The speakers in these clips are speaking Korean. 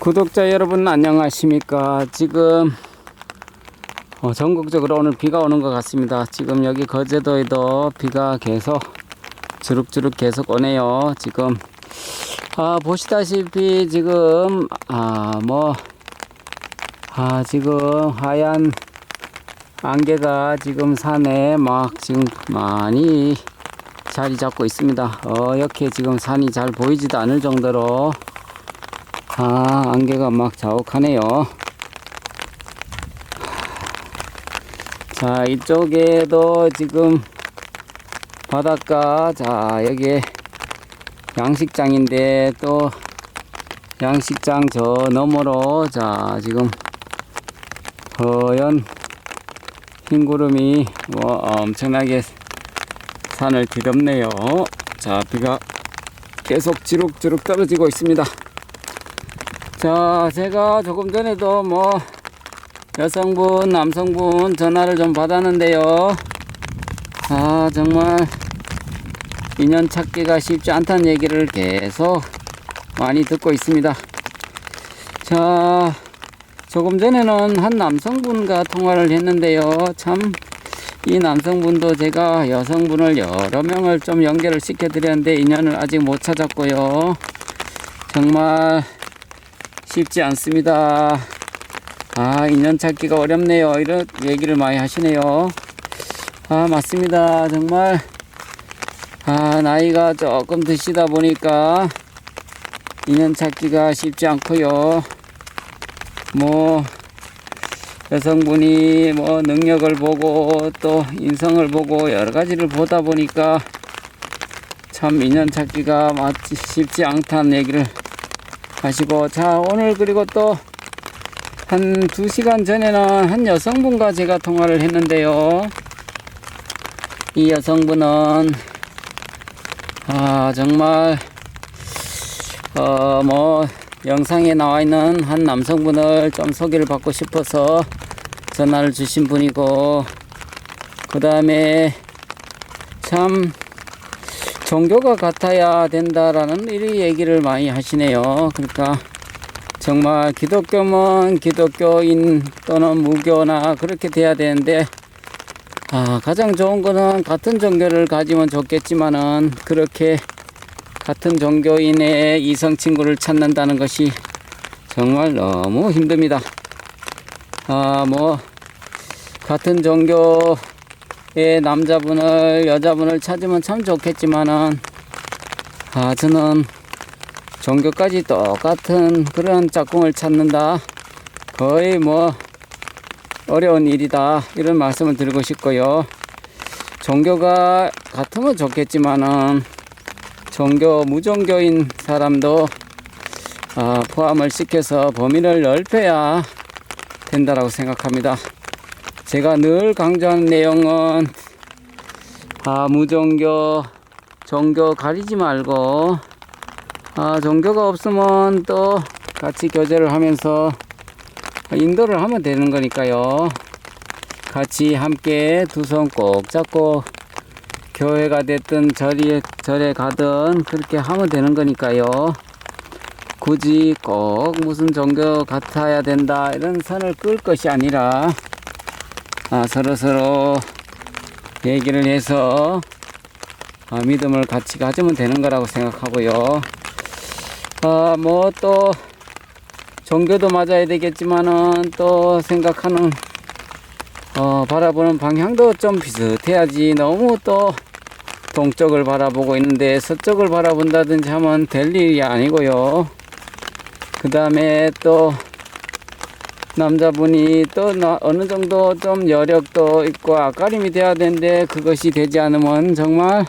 구독자 여러분 안녕하십니까. 지금 전국적으로 오늘 비가 오는 것 같습니다. 지금 여기 거제도에도 비가 계속 주룩주룩 계속 오네요. 지금 보시다시피 지금 지금 하얀 안개가 지금 산에 막 지금 많이 자리 잡고 있습니다. 이렇게 지금 산이 잘 보이지도 않을 정도로 안개가 막 자욱하네요. 자, 이쪽에도 지금 바닷가, 자, 여기 양식장인데 또 양식장 저 너머로 자, 지금 허연 흰 구름이 엄청나게 산을 뒤덮네요. 자, 비가 계속 주룩주룩 떨어지고 있습니다. 자, 제가 조금 전에도 여성분, 남성분 전화를 좀 받았는데요. 정말 인연 찾기가 쉽지 않다는 얘기를 계속 많이 듣고 있습니다. 자, 조금 전에는 한 남성분과 통화를 했는데요. 참, 이 남성분도 제가 여성분을 여러 명을 좀 연결을 시켜 드렸는데 인연을 아직 못 찾았고요. 정말 쉽지 않습니다. 인연 찾기가 어렵네요. 이런 얘기를 많이 하시네요. 맞습니다. 정말 나이가 조금 드시다 보니까 인연 찾기가 쉽지 않고요. 여성분이 능력을 보고 또 인성을 보고 여러 가지를 보다 보니까 참 인연 찾기가 쉽지 않다는 얘기를 하시고, 자, 오늘 그리고 또 한 2시간 전에는 한 여성분과 제가 통화를 했는데요. 이 여성분은 정말 영상에 나와 있는 한 남성분을 좀 소개를 받고 싶어서 전화를 주신 분이고, 그 다음에 참 종교가 같아야 된다라는 이 얘기를 많이 하시네요. 그러니까 정말 기독교면 기독교인 또는 무교나 그렇게 돼야 되는데 가장 좋은 거는 같은 종교를 가지면 좋겠지만은 그렇게 같은 종교인의 이성 친구를 찾는다는 것이 정말 너무 힘듭니다. 같은 종교의 남자분을 여자분을 찾으면 참 좋겠지만은 저는 종교까지 똑같은 그런 짝꿍을 찾는다, 거의 어려운 일이다, 이런 말씀을 드리고 싶고요. 종교가 같으면 좋겠지만은 무종교인 사람도 포함을 시켜서 범위를 넓혀야 된다라고 생각합니다. 제가 늘 강조하는 내용은 무종교, 종교 가리지 말고 종교가 없으면 또 같이 교제를 하면서 인도를 하면 되는 거니까요. 같이 함께 두 손 꼭 잡고 교회가 됐든 절에 가든 그렇게 하면 되는 거니까요. 굳이 꼭 무슨 종교 같아야 된다 이런 선을 끌 것이 아니라 서로 얘기를 해서 믿음을 같이 가지면 되는 거라고 생각하고요. 또 종교도 맞아야 되겠지만은 또 생각하는 바라보는 방향도 좀 비슷해야지, 너무 또 동쪽을 바라보고 있는데 서쪽을 바라본다든지 하면 될 일이 아니고요. 그 다음에 또 남자분이 또 어느 정도 좀 여력도 있고 앞가림이 돼야 되는데 그것이 되지 않으면 정말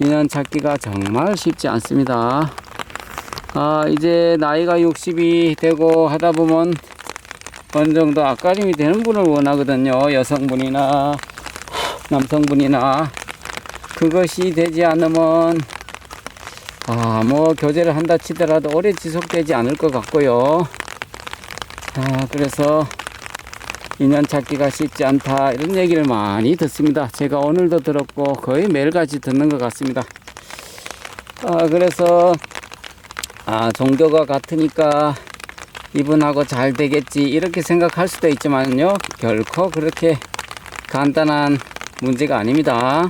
인연 찾기가 정말 쉽지 않습니다. 이제 나이가 60이 되고 하다 보면 어느 정도 앞가림이 되는 분을 원하거든요. 여성분이나 남성분이나. 그것이 되지 않으면 교제를 한다 치더라도 오래 지속되지 않을 것 같고요. 그래서 인연 찾기가 쉽지 않다 이런 얘기를 많이 듣습니다. 제가 오늘도 들었고 거의 매일같이 듣는 것 같습니다. 그래서 종교가 같으니까 이분하고 잘 되겠지 이렇게 생각할 수도 있지만요, 결코 그렇게 간단한 문제가 아닙니다.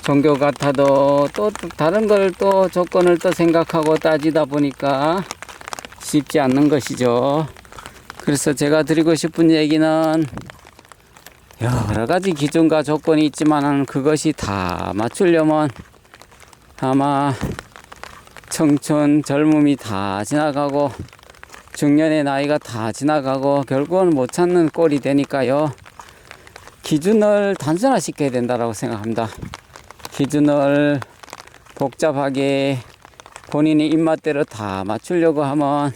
종교 같아도 또 다른 걸 또 조건을 또 생각하고 따지다 보니까 쉽지 않는 것이죠. 그래서 제가 드리고 싶은 얘기는 여러 가지 기준과 조건이 있지만 그것이 다 맞추려면 아마 청춘 젊음이 다 지나가고 중년의 나이가 다 지나가고 결국은 못 찾는 꼴이 되니까요. 기준을 단순화시켜야 된다고 생각합니다. 기준을 복잡하게 본인의 입맛대로 다 맞추려고 하면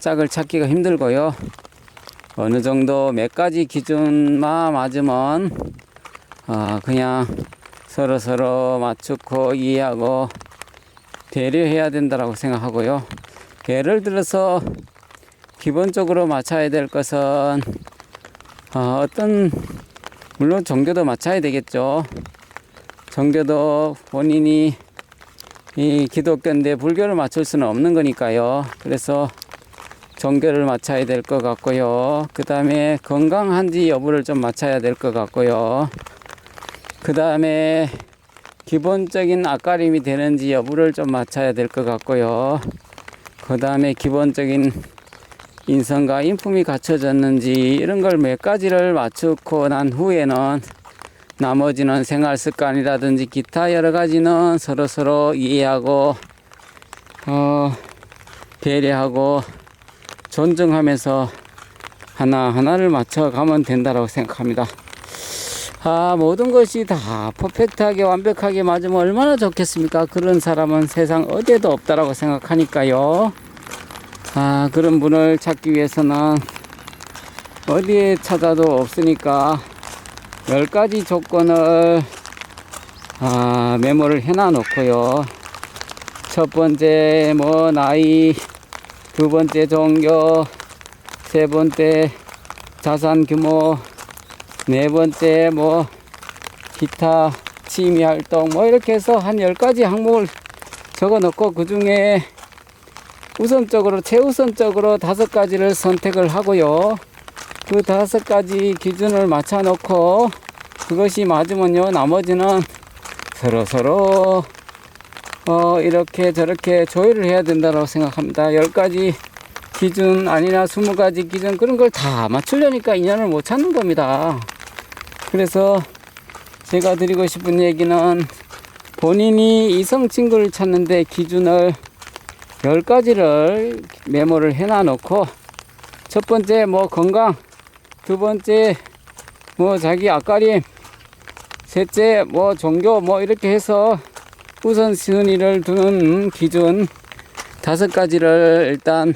짝을 찾기가 힘들고요. 어느 정도 몇 가지 기준만 맞으면 그냥 서로 맞추고 이해하고 배려해야 된다고 생각하고요. 예를 들어서 기본적으로 맞춰야 될 것은 물론 종교도 맞춰야 되겠죠. 종교도 본인이 이 기독교인데 불교를 맞출 수는 없는 거니까요. 그래서 종교를 맞춰야 될 것 같고요. 그 다음에 건강한지 여부를 좀 맞춰야 될 것 같고요. 그 다음에 기본적인 앞가림이 되는지 여부를 좀 맞춰야 될 것 같고요. 그 다음에 기본적인 인성과 인품이 갖춰졌는지 이런 걸 몇 가지를 맞추고 난 후에는 나머지는 생활 습관이라든지 기타 여러 가지는 서로 이해하고 배려하고 존중하면서 하나하나를 맞춰가면 된다고 생각합니다. 모든 것이 다 퍼펙트하게 완벽하게 맞으면 얼마나 좋겠습니까? 그런 사람은 세상 어디에도 없다라고 생각하니까요. 그런 분을 찾기 위해서는 어디에 찾아도 없으니까 10가지 조건을 메모를 해놔 놓고요. 첫 번째 나이, 두 번째 종교, 세 번째 자산 규모, 네 번째 기타 취미 활동 이렇게 해서 한 10가지 항목을 적어 놓고 그 중에 최우선적으로 5가지를 선택을 하고요. 그 5가지 기준을 맞춰 놓고 그것이 맞으면요, 나머지는 서로 이렇게 저렇게 조율을 해야 된다고 생각합니다. 10가지 기준 아니나 20가지 기준 그런 걸 다 맞추려니까 인연을 못 찾는 겁니다. 그래서 제가 드리고 싶은 얘기는 본인이 이성 친구를 찾는데 기준을 10가지를 메모를 해놔 놓고 첫 번째 건강, 두 번째 자기 앞가림, 셋째 종교 이렇게 해서 우선순위를 두는 기준 5가지를 일단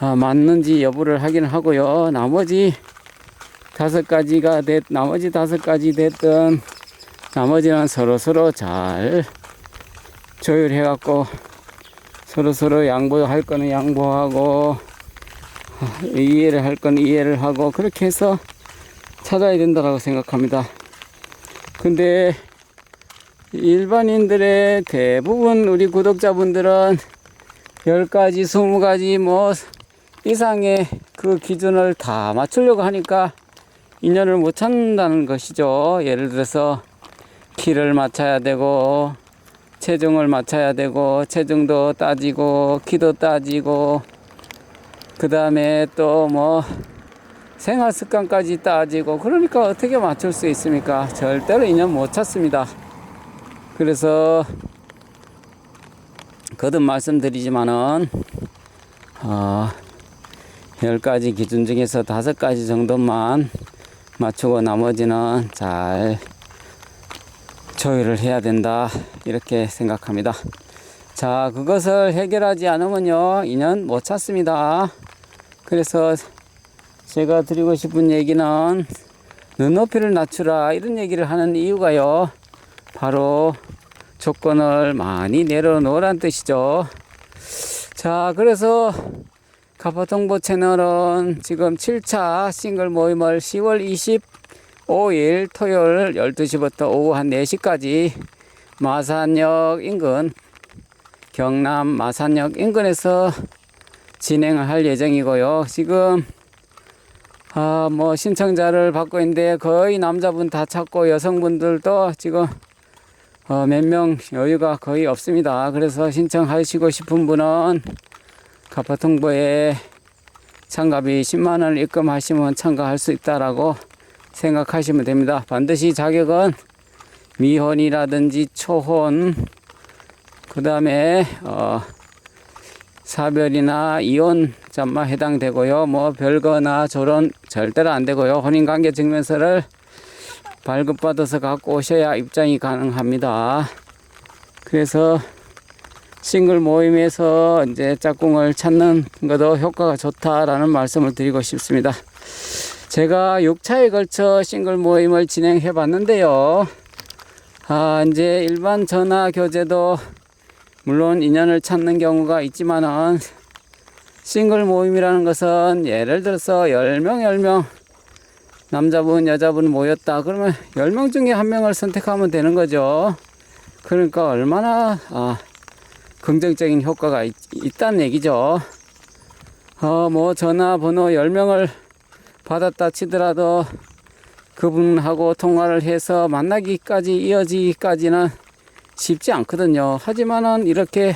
맞는지 여부를 확인하고요. 나머지 5가지 됐든 나머지는 서로 잘 조율해 갖고 서로 양보할 거는 양보하고 이해를 할 거는 이해를 하고 그렇게 해서 찾아야 된다고 생각합니다. 근데 일반인들의 대부분 우리 구독자분들은 10가지 20가지 이상의 그 기준을 다 맞추려고 하니까 인연을 못 찾는다는 것이죠. 예를 들어서 키를 맞춰야 되고 체중을 맞춰야 되고 체중도 따지고 키도 따지고 그 다음에 또 생활 습관까지 따지고 그러니까 어떻게 맞출 수 있습니까? 절대로 인연 못 찾습니다. 그래서 거듭 말씀드리지만은 10가지 기준 중에서 5가지 정도만 맞추고 나머지는 잘 조율을 해야 된다 이렇게 생각합니다. 자, 그것을 해결하지 않으면요 인연 못 찾습니다. 그래서 제가 드리고 싶은 얘기는 눈높이를 낮추라 이런 얘기를 하는 이유가요, 바로 조건을 많이 내려놓으란 뜻이죠. 자, 그래서 가포통보 채널은 지금 7차 싱글 모임을 10월 25일 토요일 12시부터 오후 한 4시까지 마산역 인근, 경남 마산역 인근에서 진행을 할 예정이고요. 지금 뭐 신청자를 받고 있는데 거의 남자분 다 찾고 여성분들도 지금 몇 명 여유가 거의 없습니다. 그래서 신청하시고 싶은 분은 가파통보에 참가비 10만원을 입금하시면 참가할 수 있다라고 생각하시면 됩니다. 반드시 자격은 미혼이라든지 초혼, 그 다음에 사별이나 이혼자만 해당되고요. 뭐 별거나 결혼 절대로 안 되고요. 혼인관계 증명서를 발급받아서 갖고 오셔야 입장이 가능합니다. 그래서 싱글 모임에서 이제 짝꿍을 찾는 것도 효과가 좋다라는 말씀을 드리고 싶습니다. 제가 6차에 걸쳐 싱글 모임을 진행해 봤는데요. 이제 일반 전화 교제도 물론 인연을 찾는 경우가 있지만은 싱글 모임이라는 것은 예를 들어서 10명 남자분 여자분 모였다 그러면 10명 중에 한 명을 선택하면 되는 거죠. 그러니까 얼마나 긍정적인 효과가 있다는 얘기죠. 뭐 전화번호 10명을 받았다 치더라도 그분하고 통화를 해서 만나기까지 이어지기까지는 쉽지 않거든요. 하지만은 이렇게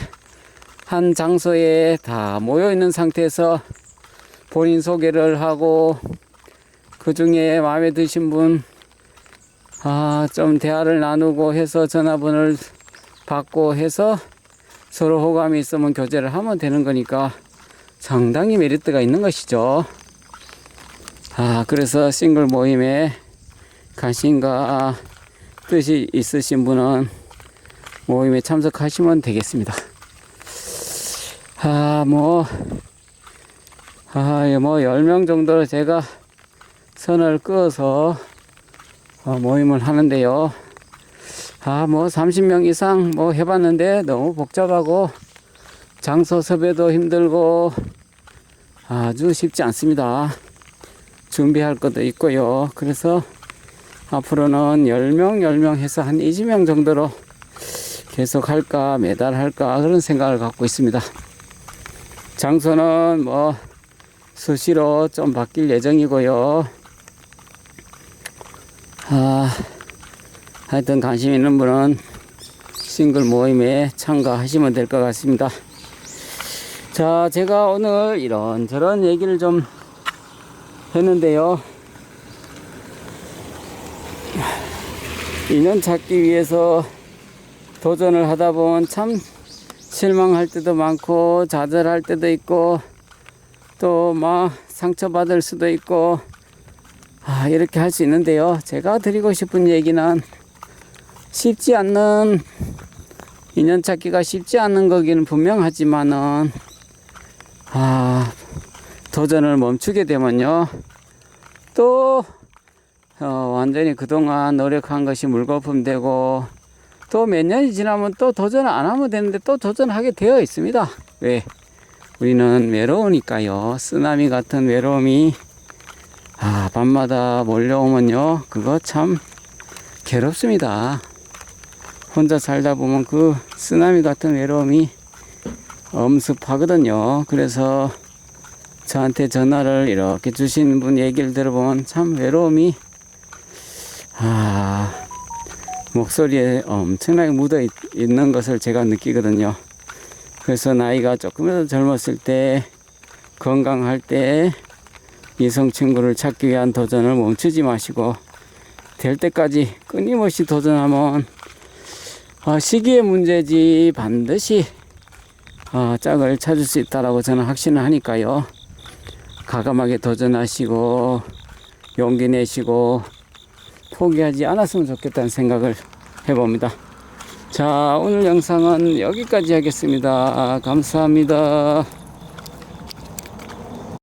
한 장소에 다 모여 있는 상태에서 본인 소개를 하고 그 중에 마음에 드신 분 좀 대화를 나누고 해서 전화번호를 받고 해서 서로 호감이 있으면 교제를 하면 되는 거니까 상당히 메리트가 있는 것이죠. 그래서 싱글 모임에 관심과 뜻이 있으신 분은 모임에 참석하시면 되겠습니다. 뭐 10명 정도로 제가 선을 그어서 모임을 하는데요. 뭐 30명 이상 뭐 해봤는데 너무 복잡하고 장소 섭외도 힘들고 아주 쉽지 않습니다. 준비할 것도 있고요. 그래서 앞으로는 10명 해서 한 20명 정도로 계속 할까 매달 할까 그런 생각을 갖고 있습니다. 장소는 뭐 수시로 좀 바뀔 예정이고요. 하여튼 관심 있는 분은 싱글 모임에 참가하시면 될 것 같습니다. 자, 제가 오늘 이런저런 얘기를 좀 했는데요. 인연 찾기 위해서 도전을 하다 보면 참 실망할 때도 많고 좌절할 때도 있고 또 막 상처받을 수도 있고 이렇게 할 수 있는데요. 제가 드리고 싶은 얘기는 쉽지 않는 인연 찾기가 쉽지 않는 거기는 분명하지만은 도전을 멈추게 되면요 또 완전히 그동안 노력한 것이 물거품 되고 또 몇 년이 지나면 또 도전을 안 하면 되는데 또 도전하게 되어 있습니다. 왜? 우리는 외로우니까요. 쓰나미 같은 외로움이 밤마다 몰려오면요 그거 참 괴롭습니다. 혼자 살다 보면 그 쓰나미 같은 외로움이 엄습하거든요. 그래서 저한테 전화를 이렇게 주신 분 얘기를 들어보면 참 외로움이 목소리에 엄청나게 묻어 있는 것을 제가 느끼거든요. 그래서 나이가 조금이라도 젊었을 때 건강할 때 이성 친구를 찾기 위한 도전을 멈추지 마시고 될 때까지 끊임없이 도전하면 시기의 문제지 반드시 짝을 찾을 수 있다라고 저는 확신을 하니까요. 과감하게 도전하시고 용기 내시고 포기하지 않았으면 좋겠다는 생각을 해봅니다. 자, 오늘 영상은 여기까지 하겠습니다. 감사합니다.